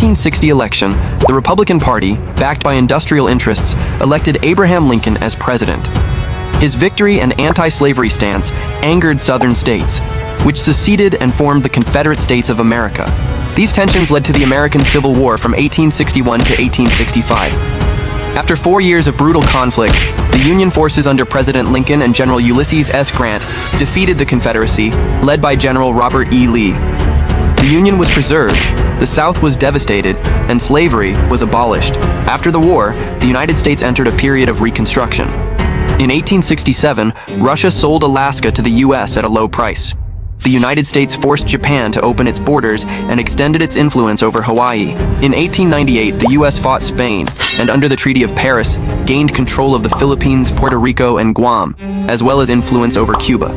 1860 election, the Republican Party, backed by industrial interests, elected Abraham Lincoln as president. His victory and anti-slavery stance angered Southern states, which seceded and formed the Confederate States of America. These tensions led to the American Civil War from 1861 to 1865. After 4 years of brutal conflict, the Union forces under President Lincoln and General Ulysses S. Grant defeated the Confederacy, led by General Robert E. Lee. The Union was preserved, the South was devastated, and slavery was abolished. After the war, the United States entered a period of reconstruction. In 1867, Russia sold Alaska to the U.S. at a low price. The United States forced Japan to open its borders and extended its influence over Hawaii. In 1898, the U.S. fought Spain, and under the Treaty of Paris, gained control of the Philippines, Puerto Rico, and Guam, as well as influence over Cuba.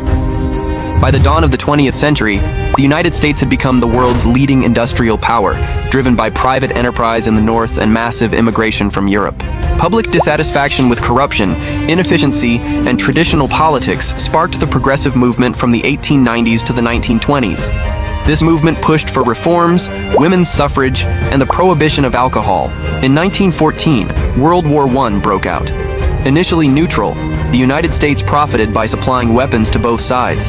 By the dawn of the 20th century, the United States had become the world's leading industrial power, driven by private enterprise in the North and massive immigration from Europe. Public dissatisfaction with corruption, inefficiency, and traditional politics sparked the progressive movement from the 1890s to the 1920s. This movement pushed for reforms, women's suffrage, and the prohibition of alcohol. In 1914, World War I broke out. Initially neutral, the United States profited by supplying weapons to both sides.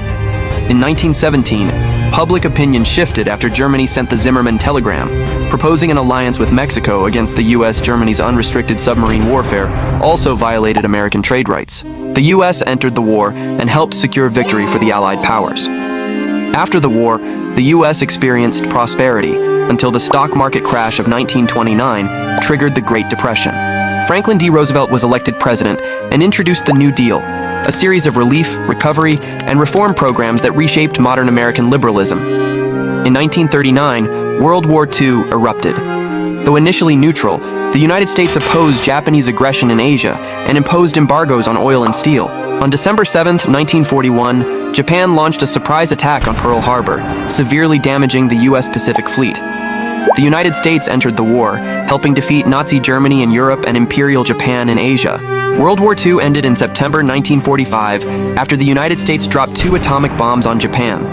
In 1917, public opinion shifted after Germany sent the Zimmermann telegram, proposing an alliance with Mexico against the U.S. Germany's unrestricted submarine warfare also violated American trade rights. The U.S. entered the war and helped secure victory for the Allied powers. After the war, the U.S. experienced prosperity until the stock market crash of 1929 triggered the Great Depression. Franklin D. Roosevelt was elected president and introduced the New Deal, a series of relief, recovery, and reform programs that reshaped modern American liberalism. In 1939, World War II erupted. Though initially neutral, the United States opposed Japanese aggression in Asia and imposed embargoes on oil and steel. On December 7, 1941, Japan launched a surprise attack on Pearl Harbor, severely damaging the U.S. Pacific Fleet. The United States entered the war, helping defeat Nazi Germany in Europe and Imperial Japan in Asia. World War II ended in September 1945 after the United States dropped 2 atomic bombs on Japan.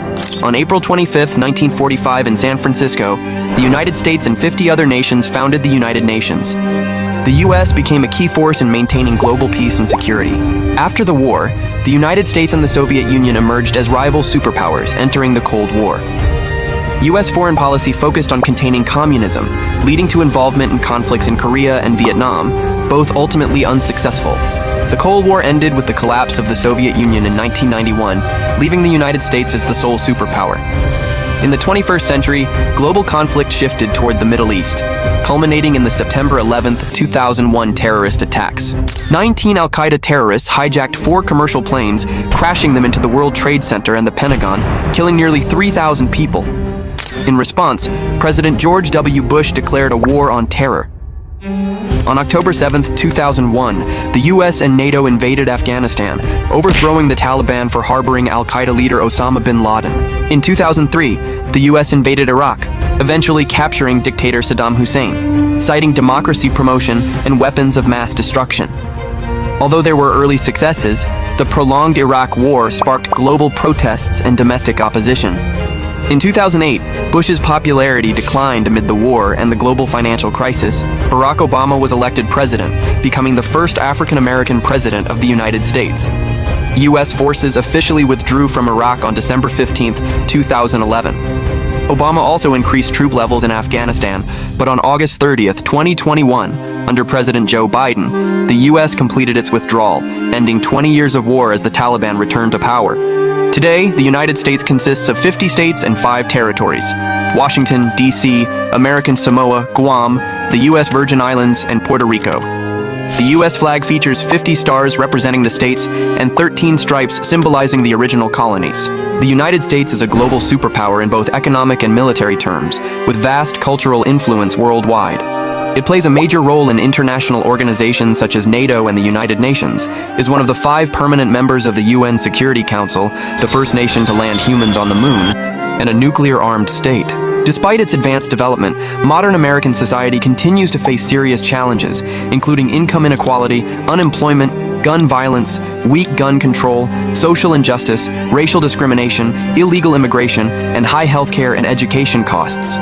On April 25, 1945 in San Francisco, the United States and 50 other nations founded the United Nations. The U.S. became a key force in maintaining global peace and security. After the war, the United States and the Soviet Union emerged as rival superpowers, entering the Cold War. U.S. foreign policy focused on containing communism, leading to involvement in conflicts in Korea and Vietnam, both ultimately unsuccessful. The Cold War ended with the collapse of the Soviet Union in 1991, leaving the United States as the sole superpower. In the 21st century, global conflict shifted toward the Middle East, culminating in the September 11, 2001 terrorist attacks. 19 al-Qaeda terrorists hijacked 4 commercial planes, crashing them into the World Trade Center and the Pentagon, killing nearly 3,000 people. In response, President George W. Bush declared a war on terror. On October 7, 2001, the U.S. and NATO invaded Afghanistan, overthrowing the Taliban for harboring al-Qaeda leader Osama bin Laden. In 2003, the U.S. invaded Iraq, eventually capturing dictator Saddam Hussein, citing democracy promotion and weapons of mass destruction. Although there were early successes, the prolonged Iraq war sparked global protests and domestic opposition. In 2008, Bush's popularity declined amid the war and the global financial crisis. Barack Obama was elected president, becoming the first African-American president of the United States. U.S. forces officially withdrew from Iraq on December 15, 2011. Obama also increased troop levels in Afghanistan, but on August 30, 2021, under President Joe Biden, the U.S. completed its withdrawal, ending 20 years of war as the Taliban returned to power. Today, the United States consists of 50 states and 5 territories: Washington, D.C., American Samoa, Guam, the U.S. Virgin Islands, and Puerto Rico. The U.S. flag features 50 stars representing the states and 13 stripes symbolizing the original colonies. The United States is a global superpower in both economic and military terms, with vast cultural influence worldwide. It plays a major role in international organizations such as NATO and the United Nations, is one of the 5 permanent members of the UN Security Council, the first nation to land humans on the moon, and a nuclear-armed state. Despite its advanced development, modern American society continues to face serious challenges, including income inequality, unemployment, gun violence, weak gun control, social injustice, racial discrimination, illegal immigration, and high healthcare and education costs.